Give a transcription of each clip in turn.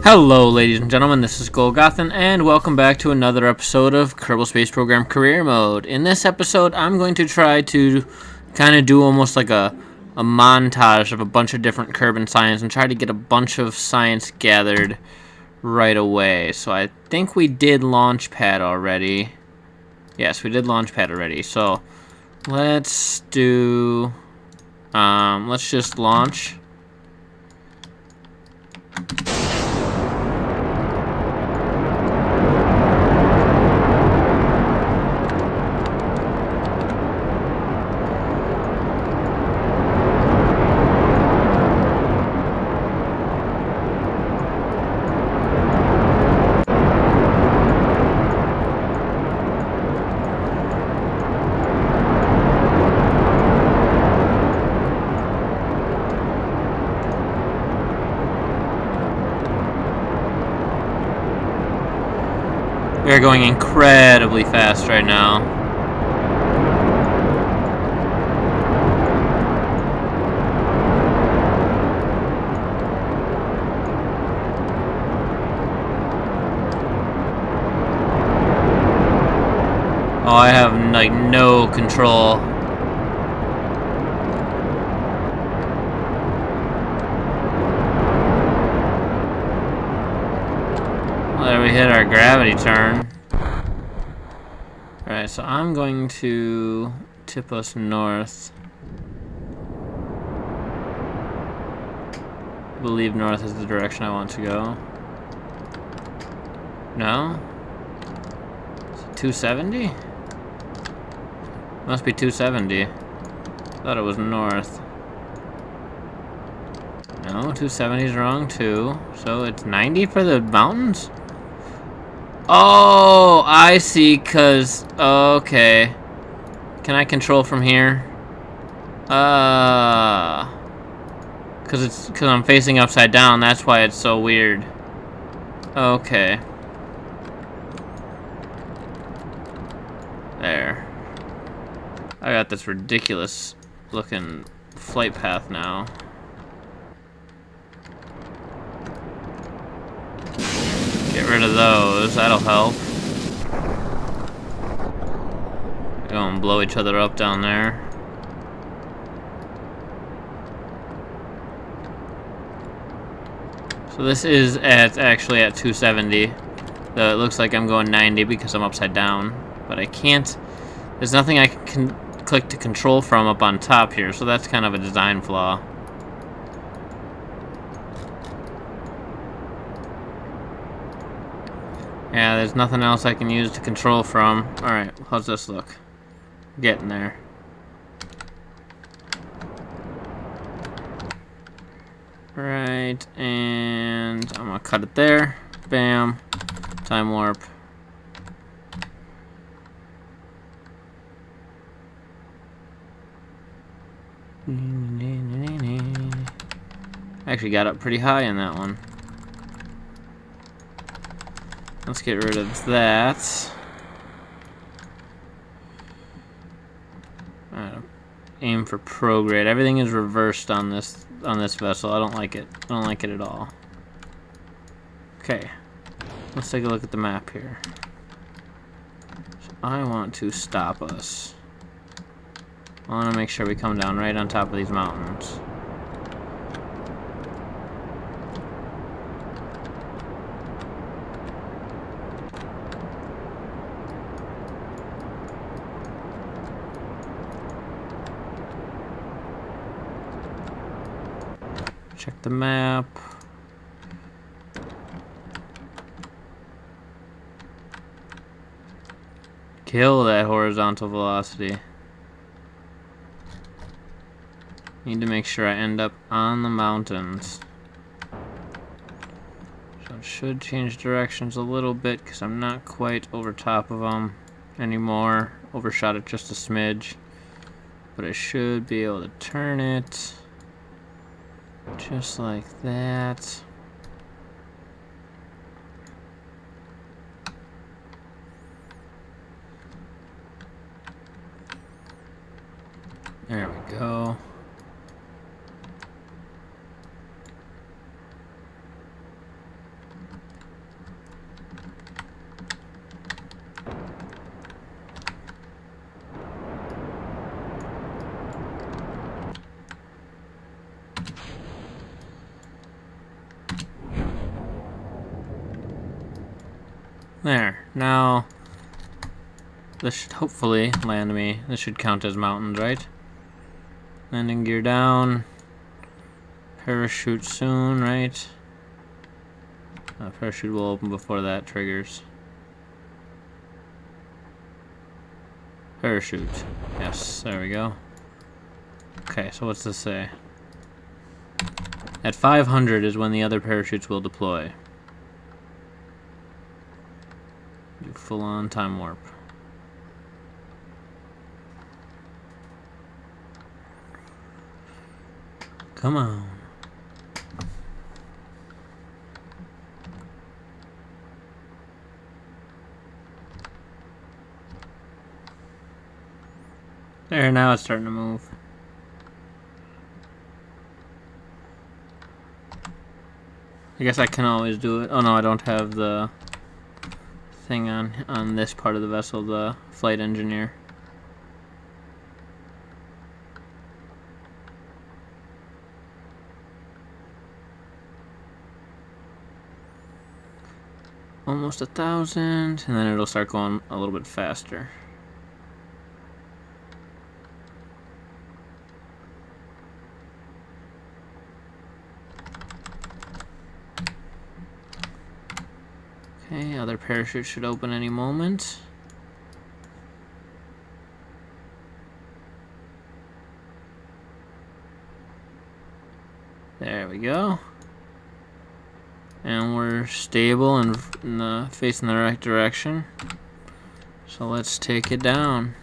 Hello, ladies and gentlemen, this is Golgothan, and welcome back to another episode of Kerbal Space Program Career Mode. In this episode, I'm going to try to kind of do almost like a montage of a bunch of different Kerbal science and try to get a bunch of science gathered right away. So I think we did Launchpad already. Yes, we did Launchpad already. So let's do... let's just launch. We are going incredibly fast right now. Oh, I have like no control. There we hit our gravity turn. Alright, so I'm going to tip us north. I believe north is the direction I want to go. No? Is it 270? Must be 270. Thought it was north. No, 270 is wrong too. So it's 90 for the mountains? Oh, I see, okay. Can I control from here? Cause I'm facing upside down, that's why it's so weird. Okay. There. I got this ridiculous looking flight path now. Get rid of those, that'll help. Go and blow each other up down there. So this is actually at 270. Though it looks like I'm going 90 because I'm upside down. But I can't, there's nothing I can click to control from up on top here, so that's kind of a design flaw. Yeah, there's nothing else I can use to control from. Alright, how's this look? Getting there. Right, and I'm gonna cut it there. Bam. Time warp. I actually got up pretty high in that one. Let's get rid of that. Aim for prograde. Everything is reversed on this vessel. I don't like it. I don't like it at all. Okay. Let's take a look at the map here. So I want to stop us. I want to make sure we come down right on top of these mountains. Check the map. Kill that horizontal velocity. Need to make sure I end up on the mountains. So it should change directions a little bit because I'm not quite over top of them anymore. Overshot it just a smidge. But I should be able to turn it. Just like that. There we go. There. Now, this should hopefully land me. This should count as mountains, right? Landing gear down. Parachute soon, right? Parachute will open before that triggers. Parachute. Yes, there we go. Okay, so what's this say? At 500 is when the other parachutes will deploy. Do full-on time warp. Come on. There, now it's starting to move. I guess I can always do it. Oh no, I don't have the thing on this part of the vessel, the flight engineer. Almost 1,000, and then it'll start going a little bit faster. Okay, other parachute should open any moment. There we go. And we're stable and facing the right direction. So let's take it down.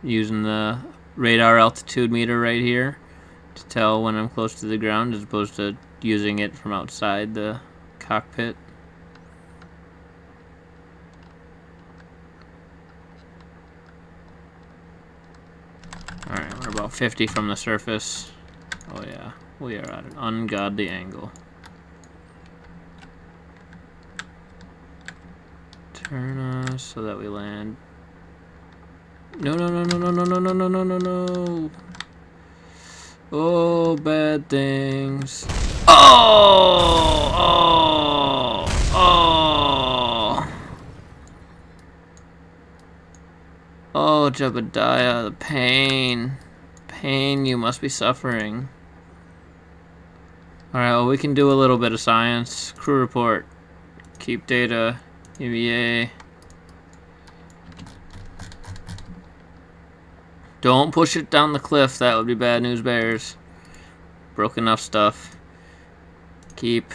Using the radar altitude meter right here to tell when I'm close to the ground as opposed to using it from outside the cockpit. Alright, we're about 50 from the surface. Oh yeah, we are at an ungodly angle. Turn us so that we land. No, no, no, no, no, no, no, no, no, no, no, no. Oh, bad things. Oh! Oh! Oh! Oh, Jebediah, the pain. Pain you must be suffering. Alright, well, we can do a little bit of science. Crew report. Keep data. EVA. Don't push it down the cliff. That would be bad news bears. Broke enough stuff. Keep.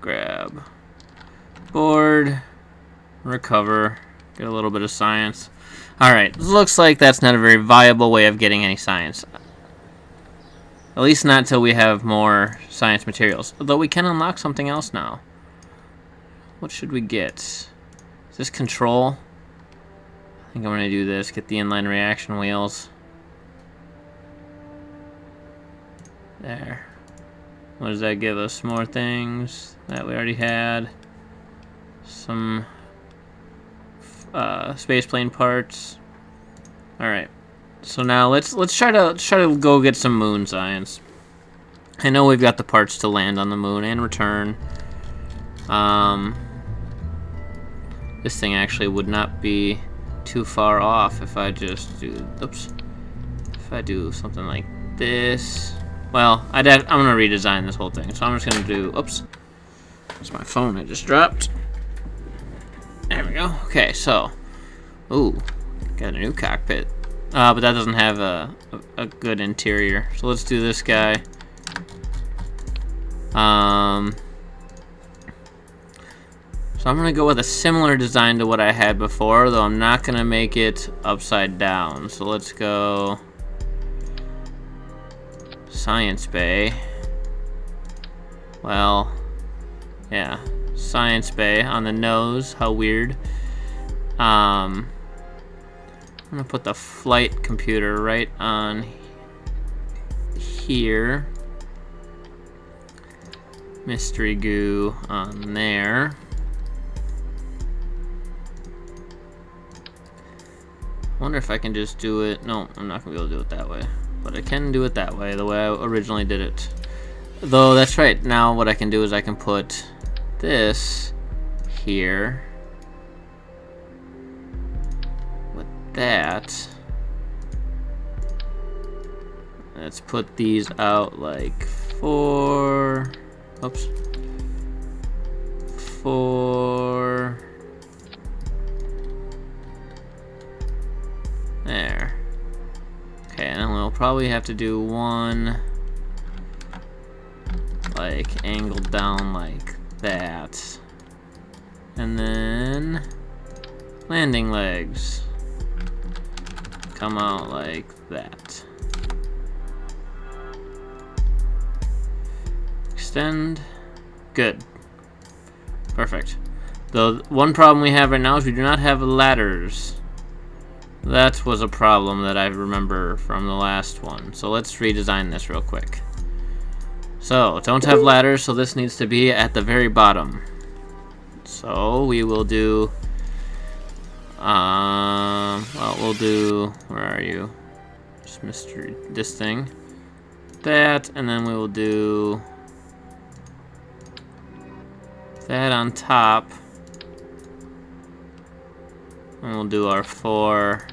Grab. Board. Recover. Get a little bit of science. Alright, looks like that's not a very viable way of getting any science. At least not until we have more science materials. Although we can unlock something else now. What should we get? Is this control? I think I'm going to do this. Get the inline reaction wheels. There. What does that give us? More things that we already had. Some spaceplane parts. All right. So now let's try to go get some moon science. I know we've got the parts to land on the moon and return. This thing actually would not be too far off if I just do. Oops. If I do something like this. Well, I'm gonna redesign this whole thing. So I'm just gonna do. Oops. That's my phone I just dropped. There we go. Okay, so. Ooh, got a new cockpit. But that doesn't have a good interior. So let's do this guy. So I'm going to go with a similar design to what I had before, though I'm not going to make it upside down. So let's go Science Bay. Well, yeah, Science Bay on the nose. How weird. I'm going to put the flight computer right on here. Mystery goo on there. I wonder if I can just do it. No, I'm not going to be able to do it that way. But I can do it that way, the way I originally did it. Though, that's right. Now what I can do is I can put this here. With that. Let's put these out like 4. Oops. 4. There. Okay, and then we'll probably have to do one like angled down like that. And then landing legs come out like that. Extend. Good. Perfect. The one problem we have right now is we do not have ladders. That was a problem that I remember from the last one. So let's redesign this real quick. So, don't have ladders, so this needs to be at the very bottom. So, we will do... well, we'll do... Where are you? Just mystery... This thing. That, and then we will do... that on top. And we'll do our 4...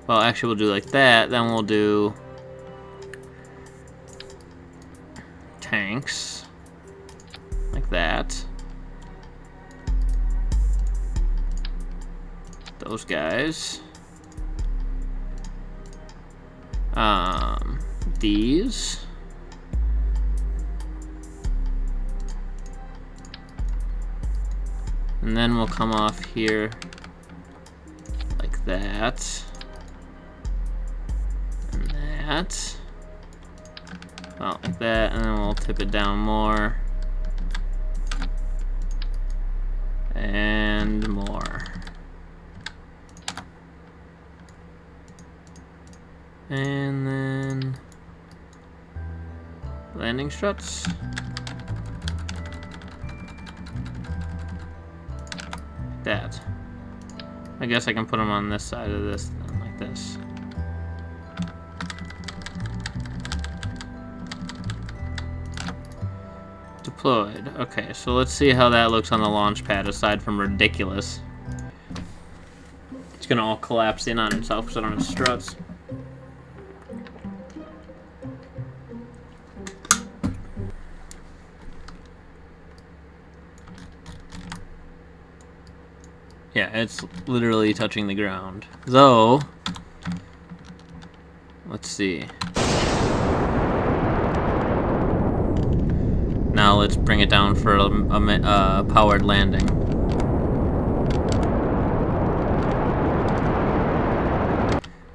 Well, actually, we'll do like that. Then we'll do tanks like that. Those guys. These. And then we'll come off here like that. And that. Well, like that, and then we'll tip it down more. And more. And then landing struts. That. I guess I can put them on this side of this, then, like this. Deployed. Okay, so let's see how that looks on the launch pad, aside from ridiculous. It's gonna all collapse in on itself because I don't have struts. Yeah, it's literally touching the ground. Though, let's see. Now let's bring it down for a powered landing.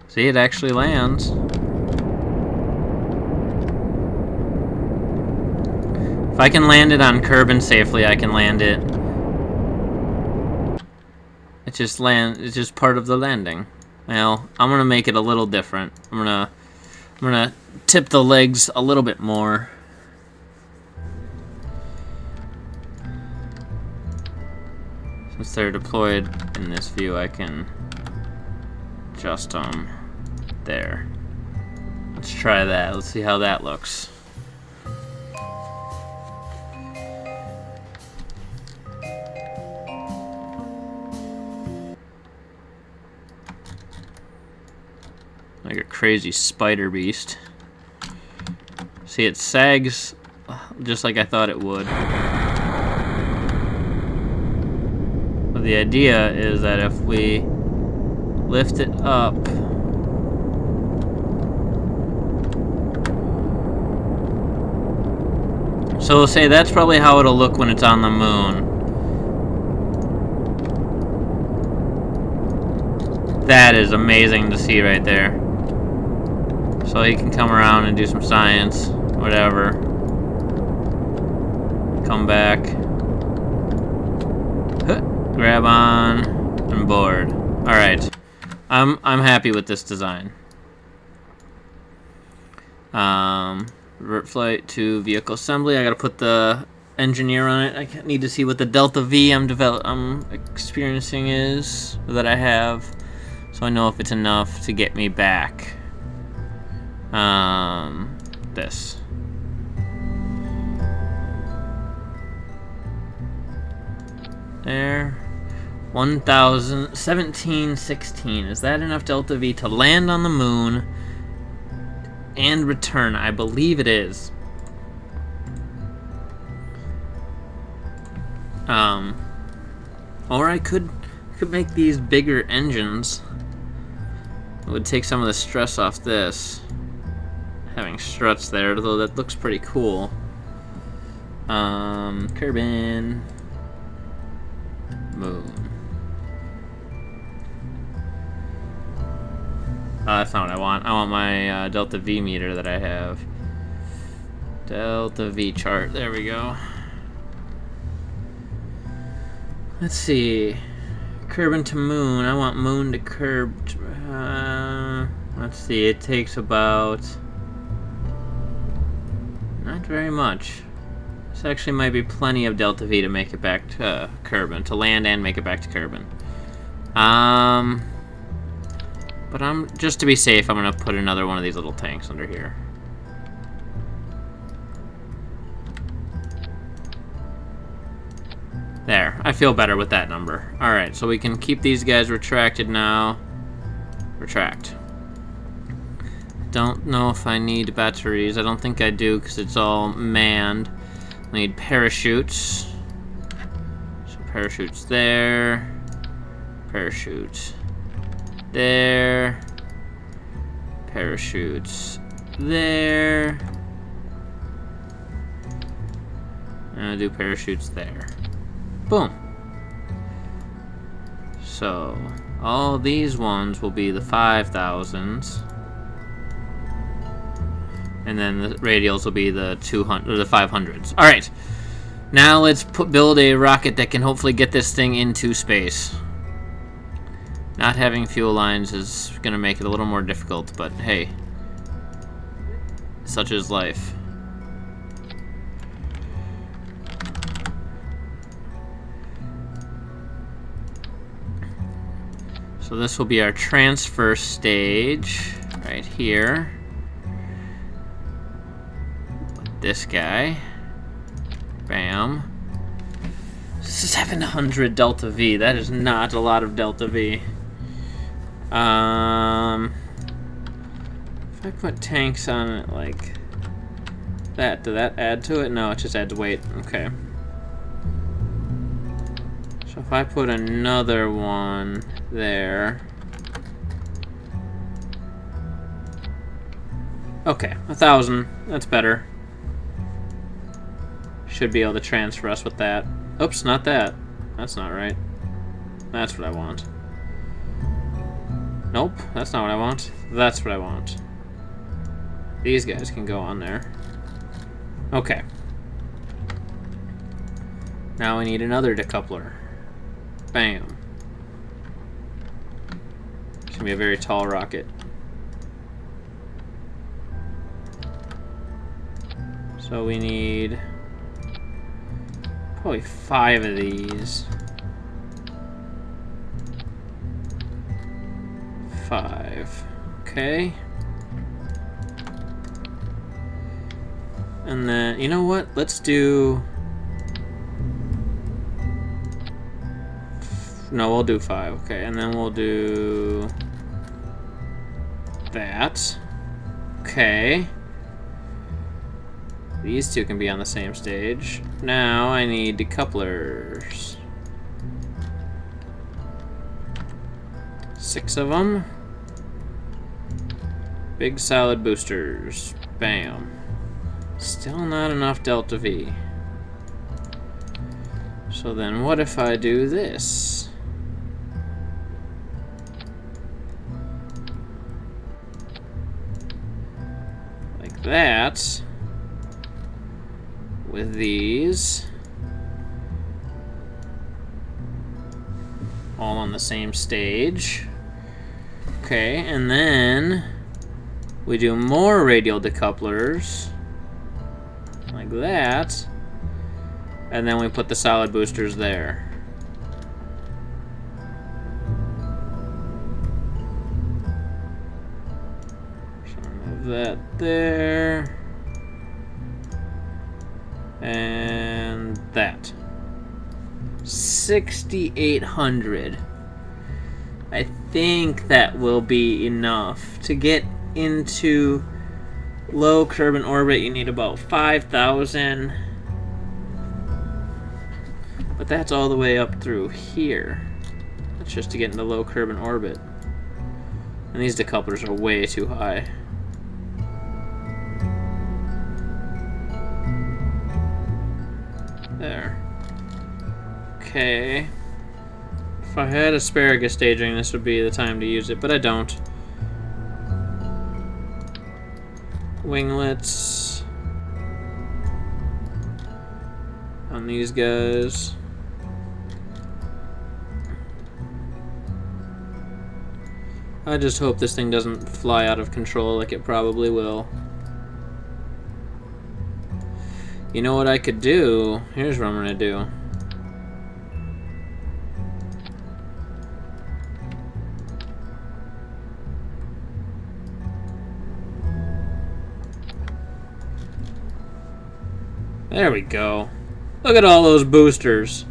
See, it actually lands. If I can land it on Kerbin safely, I can land it. It's just part of the landing. Well, I'm gonna make it a little different. I'm gonna tip the legs a little bit more. Since they're deployed in this view, I can adjust them there. Let's try that. Let's see how that looks. Like a crazy spider beast. See, it sags just like I thought it would. But the idea is that if we lift it up, so we'll say that's probably how it'll look when it's on the moon. That is amazing to see right there. So you can come around and do some science, whatever. Come back. Grab on and board. Alright. I'm happy with this design. Revert flight to vehicle assembly. I gotta put the engineer on it. I need to see what the delta V I'm experiencing is that I have, so I know if it's enough to get me back. This. There. 1716. Is that enough delta V to land on the moon and return? I believe it is. Or I could make these bigger engines. It would take some of the stress off this. Having struts there, though that looks pretty cool. Kerbin. Moon. That's not what I want. I want my delta V meter that I have. Delta V chart. There we go. Let's see. Kerbin to moon. I want moon to curb. Let's see. It takes about... not very much. This actually might be plenty of delta V to make it back to Kerbin. To land and make it back to Kerbin. But just to be safe, I'm gonna put another one of these little tanks under here. There, I feel better with that number. Alright, so we can keep these guys retracted now. Retract. Don't know if I need batteries. I don't think I do because it's all manned. I need parachutes. So parachutes there. Parachutes there. Parachutes there. And I'll do parachutes there. Boom. So all these ones will be the 5,000s. And then the radials will be the 200 or the 500s. All right. Now let's build a rocket that can hopefully get this thing into space. Not having fuel lines is going to make it a little more difficult, but hey, such is life. So this will be our transfer stage right here. This guy. Bam. 700 delta V. That is not a lot of delta V. If I put tanks on it like that, did that add to it? No, it just adds weight. Okay. So if I put another one there. Okay, 1,000. That's better. Should be able to transfer us with that. Oops, not that. That's not right. That's what I want. Nope, that's not what I want. That's what I want. These guys can go on there. Okay. Now we need another decoupler. Bam. It's gonna be a very tall rocket. So we need probably 5 of these. 5. Okay. And then, you know what? Let's do... No, we'll do 5. Okay, and then we'll do... that. Okay. These two can be on the same stage. Now I need decouplers. 6 of them. Big solid boosters. Bam. Still not enough delta V. So then what if I do this? Like that. With these. All on the same stage. Okay, and then we do more radial decouplers. Like that. And then we put the solid boosters there. So move that there. And that. 6,800. I think that will be enough. To get into low Kerbal orbit, you need about 5,000. But that's all the way up through here. That's just to get into low Kerbal orbit. And these decouplers are way too high. There. Okay. If I had asparagus staging, this would be the time to use it, but I don't. Winglets on these guys. I just hope this thing doesn't fly out of control like it probably will. You know what I could do? Here's what I'm gonna do. There we go. Look at all those boosters.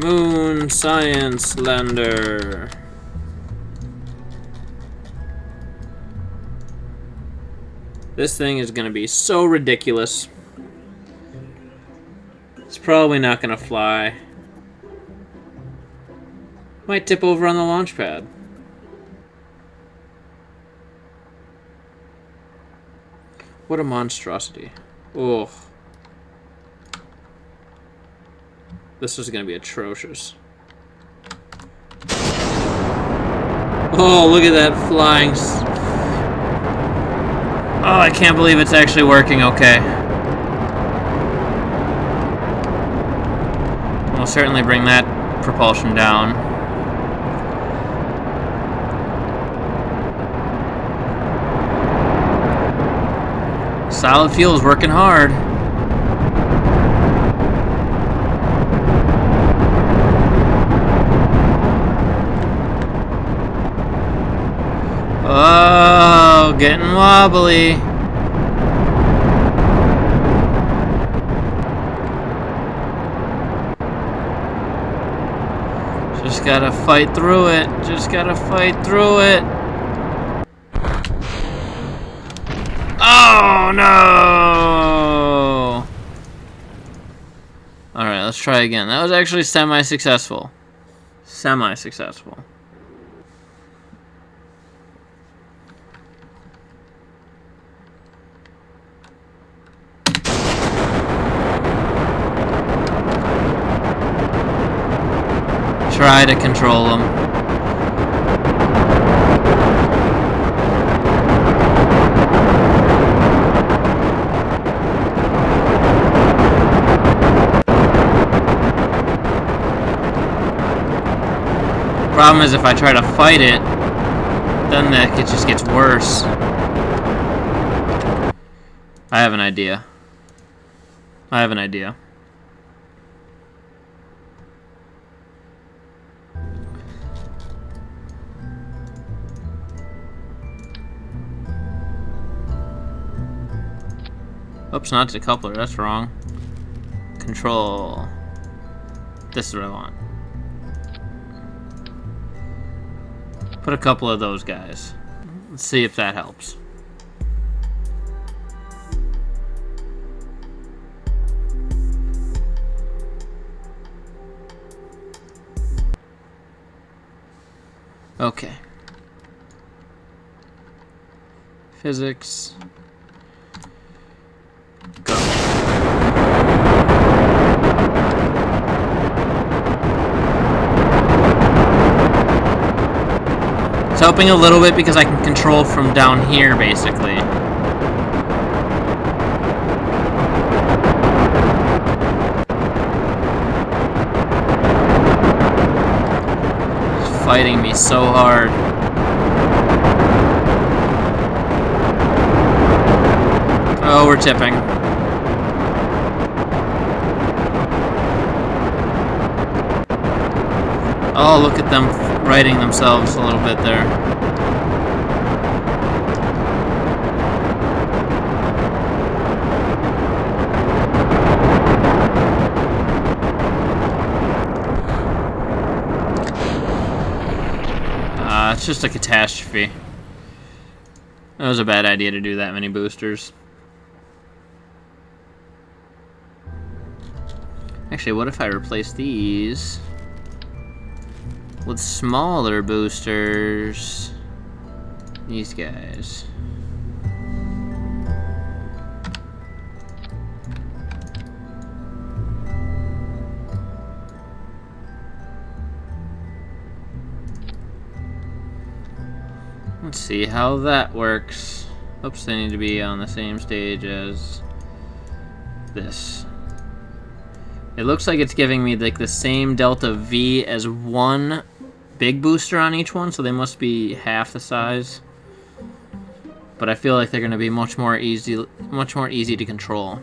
Moon Science Lander. This thing is going to be so ridiculous. It's probably not going to fly. Might tip over on the launch pad. What a monstrosity. Oh. This is going to be atrocious. Oh, look at that flying. Oh, I can't believe it's actually working okay. We'll certainly bring that propulsion down. Solid fuel is working hard. Oh, getting wobbly. Just gotta fight through it. Just gotta fight through it. Oh, no! Alright, let's try again. That was actually semi-successful. Semi-successful. Try to control them. Problem is, if I try to fight it, then it just gets worse. I have an idea. I have an idea. Oops, not decoupler, that's wrong. Control. This is what I want. Put a couple of those guys. Let's see if that helps. Okay. Physics. Go. It's helping a little bit because I can control from down here, basically. It's fighting me so hard. Oh, we're tipping. Oh, look at them righting themselves a little bit there. It's just a catastrophe. That was a bad idea to do that many boosters. Actually, what if I replace these with smaller boosters? These guys. Let's see how that works. Oops, they need to be on the same stage as this. It looks like it's giving me like the same delta V as one big booster on each one, so they must be half the size. But I feel like they're going to be much more easy to control.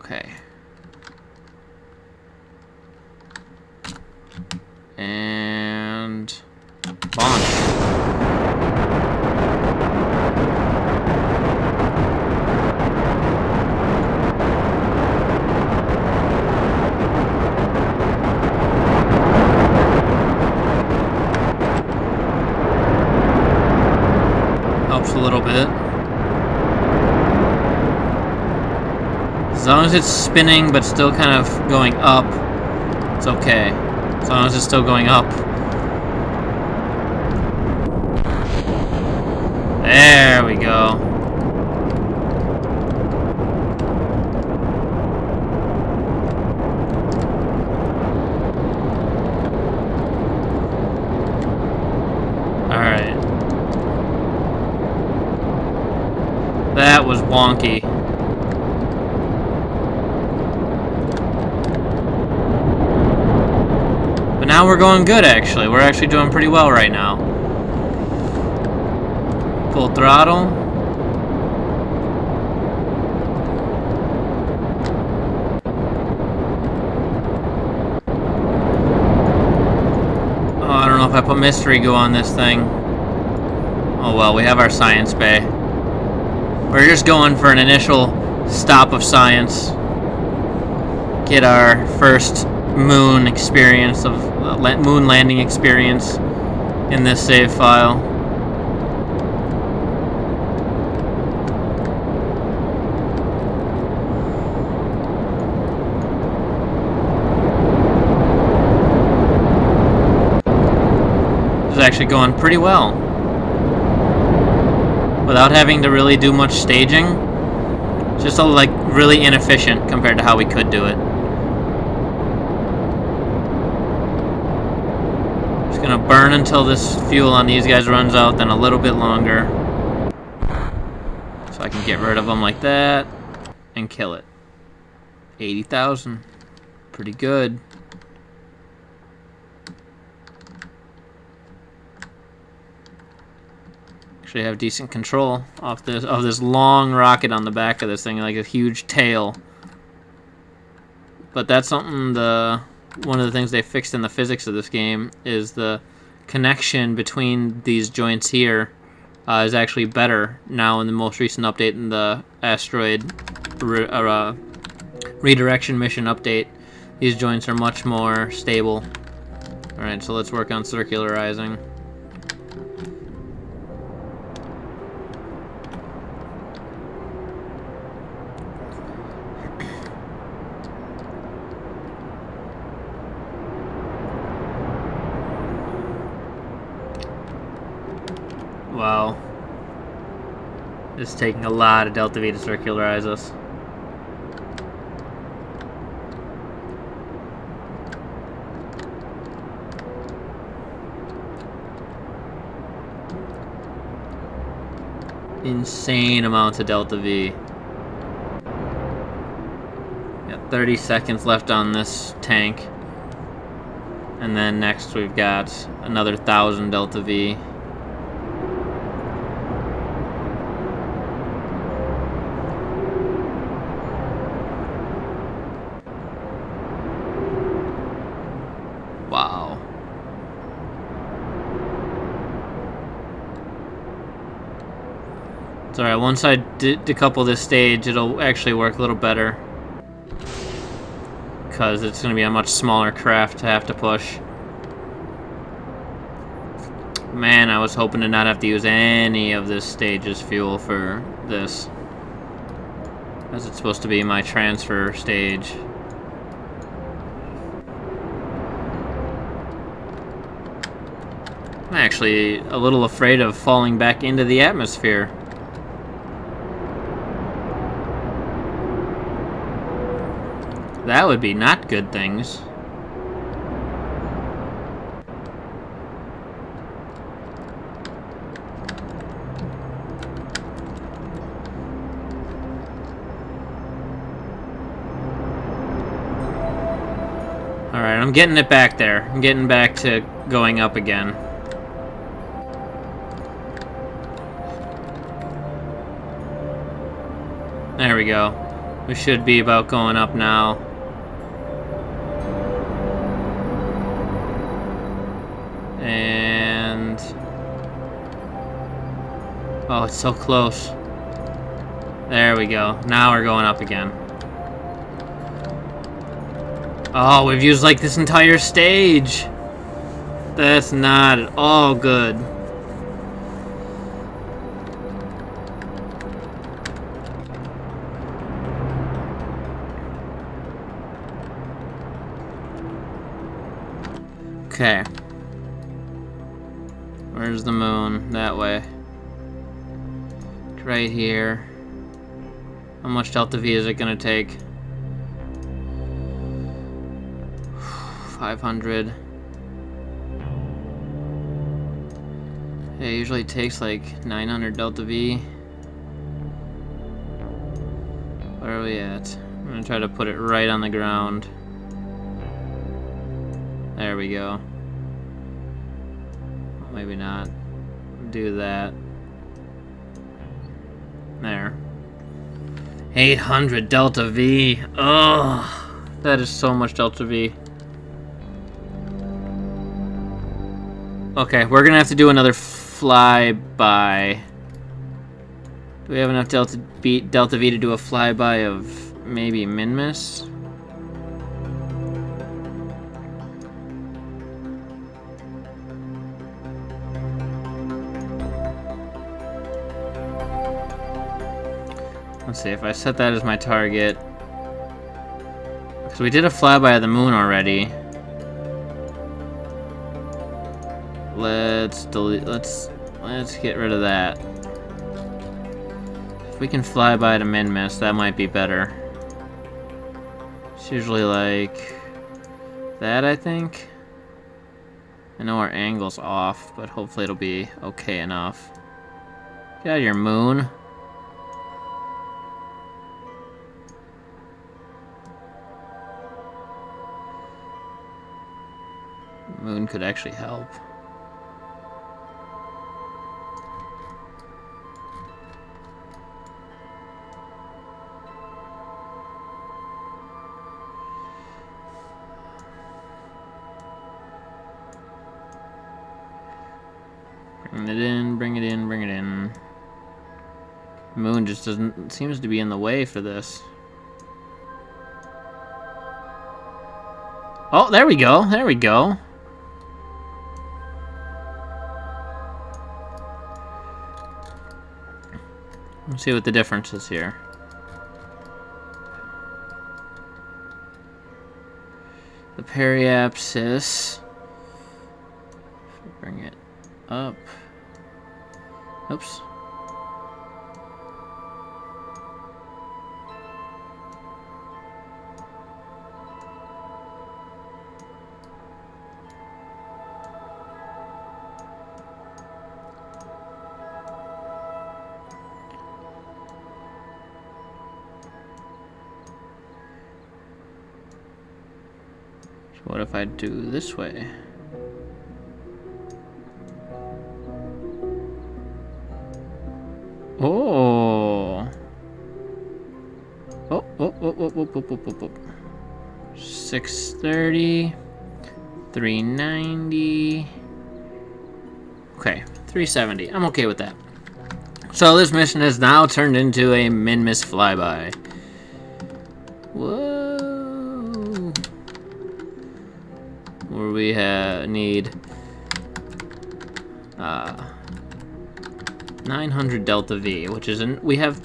Okay. And launch. Helps a little bit. As long as it's spinning but still kind of going up, it's okay. As long as it's still going up. There we go. Alright. That was wonky. But now we're going good, actually. We're actually doing pretty well right now. Full throttle. Oh, I don't know if I put mystery goo on this thing. Oh well, we have our science bay. We're just going for an initial stop of science. Get our first moon experience of moon landing experience in this save file. This is actually going pretty well without having to really do much staging. Just like really inefficient compared to how we could do it. Gonna burn until this fuel on these guys runs out, then a little bit longer. So I can get rid of them like that and kill it. 80,000. Pretty good. Actually have decent control off this long rocket on the back of this thing, like a huge tail. But that's something one of the things they fixed in the physics of this game is the connection between these joints here is actually better now in the most recent update in the asteroid redirection mission update. These joints are much more stable. Alright, so let's work on circularizing. Wow. It's taking a lot of delta V to circularize us. Insane amounts of delta V. Got 30 seconds left on this tank. And then next we've got another 1,000 delta V. It's alright, once I decouple this stage, it'll actually work a little better. Because it's going to be a much smaller craft to have to push. Man, I was hoping to not have to use any of this stage's fuel for this. As it's supposed to be my transfer stage. I'm actually a little afraid of falling back into the atmosphere. That would be not good things. Alright, I'm getting it back there. I'm getting back to going up again. There we go. We should be about going up now. And... oh, it's so close. There we go. Now we're going up again. Oh, we've used like this entire stage. That's not at all good. Okay. Where's the moon? That way. Right here. How much delta V is it gonna take? 500. It usually takes like 900 delta V. Where are we at? I'm gonna try to put it right on the ground. There we go. Well, maybe not. Do that. There. 800 delta V. Oh, that is so much delta V. Okay, we're gonna have to do another flyby. Do we have enough delta V to do a flyby of maybe Minmus? Let's see, if I set that as my target. Because we did a flyby of the moon already. Let's delete, let's get rid of that. If we can fly by to Minmus, that might be better. It's usually like that, I think. I know our angle's off, but hopefully it'll be okay enough. Get out of your moon. Moon could actually help. Bring it in, bring it in, bring it in. Moon just seems to be in the way for this. Oh, there we go, there we go. Let's see what the difference is here. The periapsis. Bring it up. Oops. What if I do this way? Oh. Oh. 630. 390. Okay, 370. I'm okay with that. So this mission has now turned into a min-miss flyby. Whoa. Where we need 900 delta V, which isn't, we have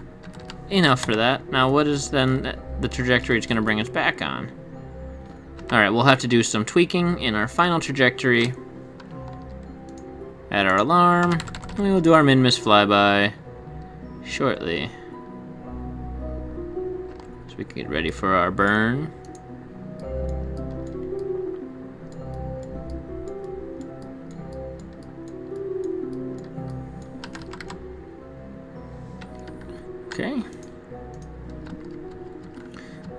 enough for that. Now what is then the trajectory it's going to bring us back on? Alright, we'll have to do some tweaking in our final trajectory. Add our alarm. We will do our min-miss flyby shortly. So we can get ready for our burn. Okay.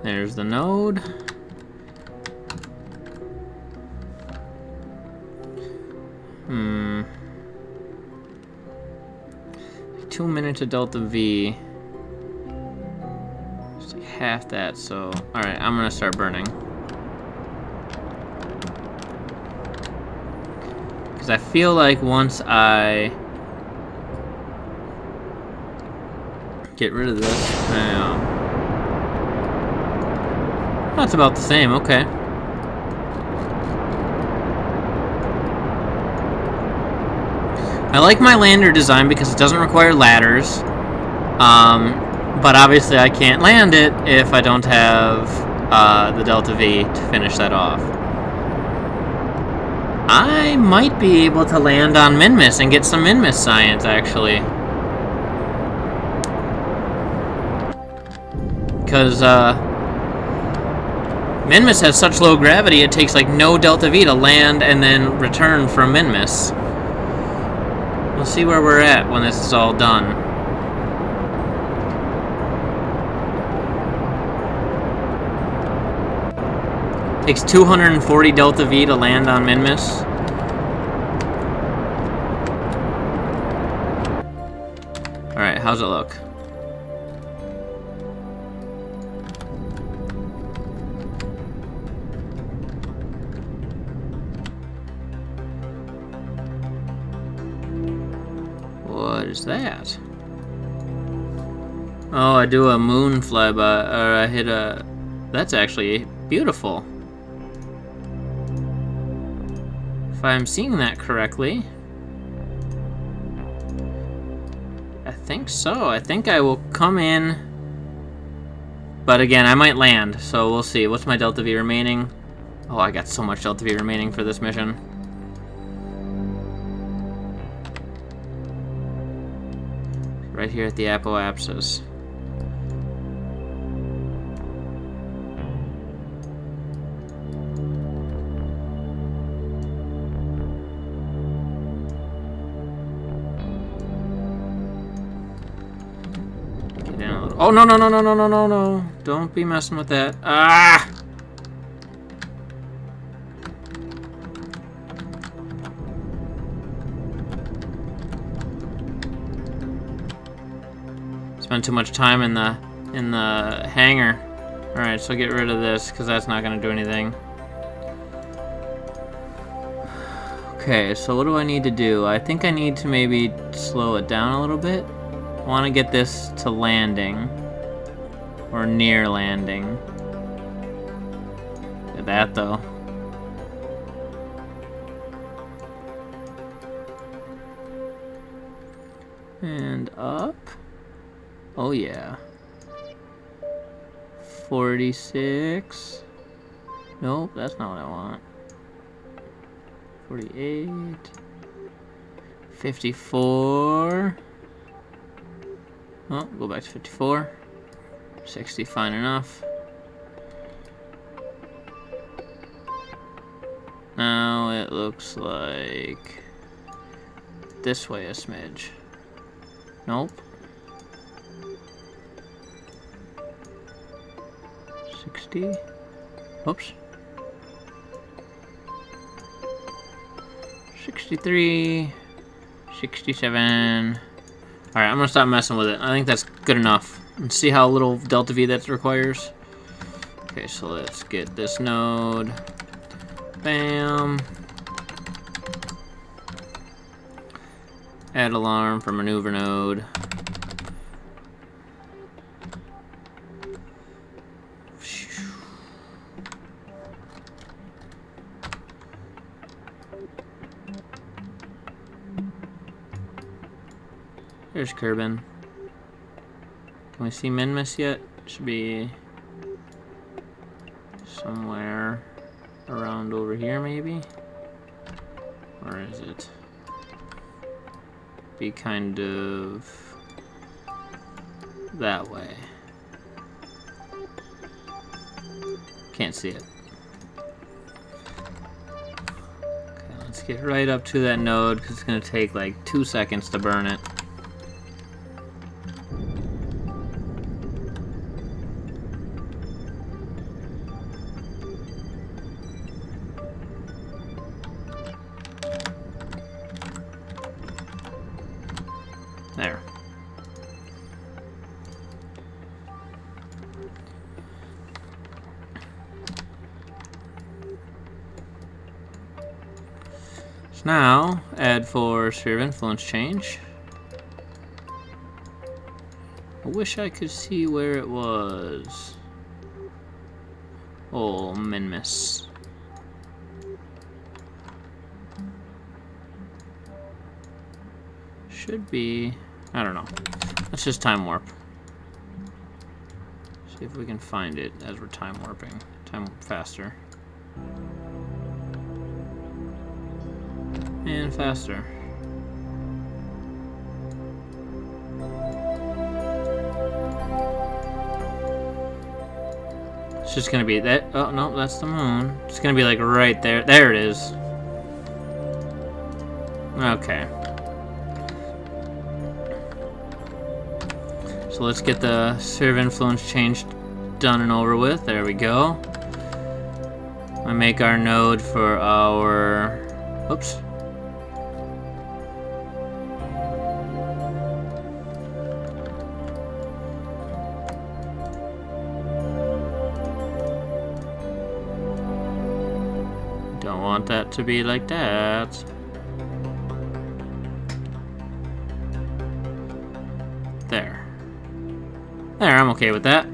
There's the node. Hmm. 2 minutes of delta V. Just like half that, so... Alright, I'm gonna start burning. Because I feel like once I get rid of this... That's about the same, okay. I like my lander design because it doesn't require ladders, but obviously I can't land it if I don't have the Delta V to finish that off. I might be able to land on min-miss and get some min-miss science, actually. Because min-miss has such low gravity, it takes like no Delta V to land and then return from min-miss. We'll see where we're at when this is all done. Takes 240 Delta V to land on min-miss. Alright, how's it look? What is that? Oh, I do a moon flyby, or I hit a... That's actually beautiful. If I'm seeing that correctly. I think so. I think I will come in. But again, I might land, so we'll see. What's my Delta V remaining? Oh, I got so much Delta V remaining for this mission. Right here at the apoapsis. Get in a little. Oh, no, no, no, no, no, no, no, no. Don't be messing with that. Ah! Spent too much time in the hangar. Alright, so get rid of this, because that's not going to do anything. Okay, so what do I need to do? I think I need to maybe slow it down a little bit. I want to get this to landing. Or near landing. Look at that, though. And up. Oh yeah. 46. Nope, that's not what I want. 48. 54. Oh, go back to 54. 60, fine enough. Now it looks like this way a smidge. Nope. 60. Oops. 63. 67. Alright, I'm gonna stop messing with it. I think that's good enough. And see how little Delta V that requires. Okay, so let's get this node. Bam. Add alarm for maneuver node. There's Kerbin. Can we see Minmus yet? Should be somewhere around over here, maybe? Or is it? Be kind of that way. Can't see it. Okay, let's get right up to that node because it's going to take like 2 seconds to burn it. There. So now, add for sphere of influence change. I wish I could see where it was. Oh, Minmus. Should be... I don't know. Let's just time warp. See if we can find it as we're time warping. Time warp faster. And faster. It's just gonna be that. Oh no, that's the moon. It's gonna be like right there. There it is. Okay. So let's get the sphere of influence change done and over with. There we go. I make our node for our... Oops. Don't want that to be like that. There. There, I'm okay with that.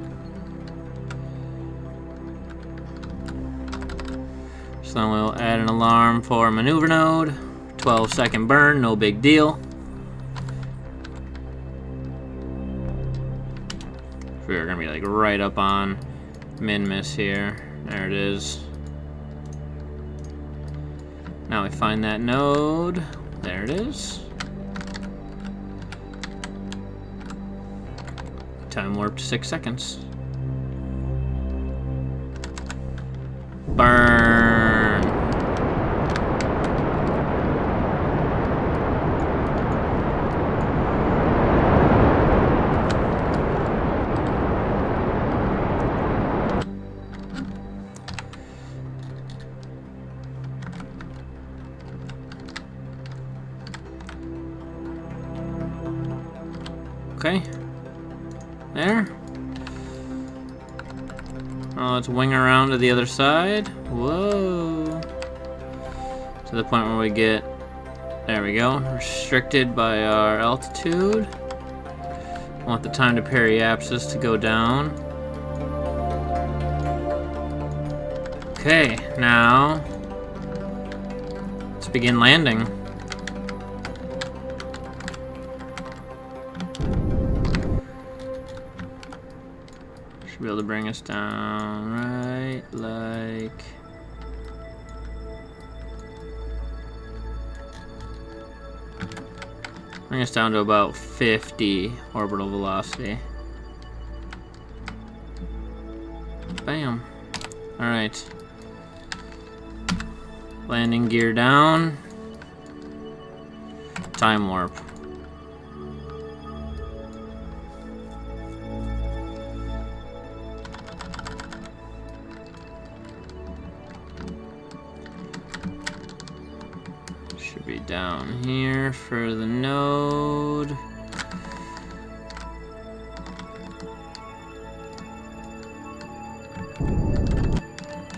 So then we'll add an alarm for maneuver node. 12-second burn, no big deal. We're gonna be like right up on Minmus here. There it is. Now we find that node. There it is. Time warp to 6 seconds. Burn. Okay. There. Oh, let's wing around to the other side. Whoa. To the point where we get... There we go. Restricted by our altitude. Want the time to periapsis to go down. Okay, now... let's begin landing. Should be able to bring us down right like... bring us down to about 50 orbital velocity. Bam. Alright. Landing gear down. Time warp. Should be down here for the node.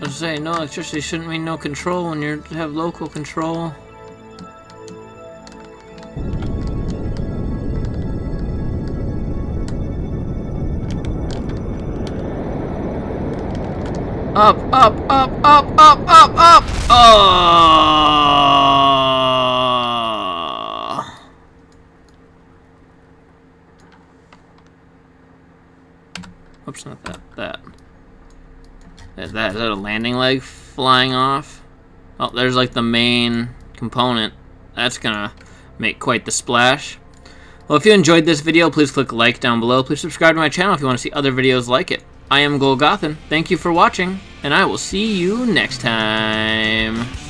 I was saying, no electricity shouldn't mean no control when you have local control. Up, up, up, up, up, up, up! Oh! Oops, not that. That. Is that a landing leg flying off? Oh, there's like the main component. That's gonna make quite the splash. Well, if you enjoyed this video, please click like down below. Please subscribe to my channel if you want to see other videos like it. I am Golgothan. Thank you for watching, and I will see you next time.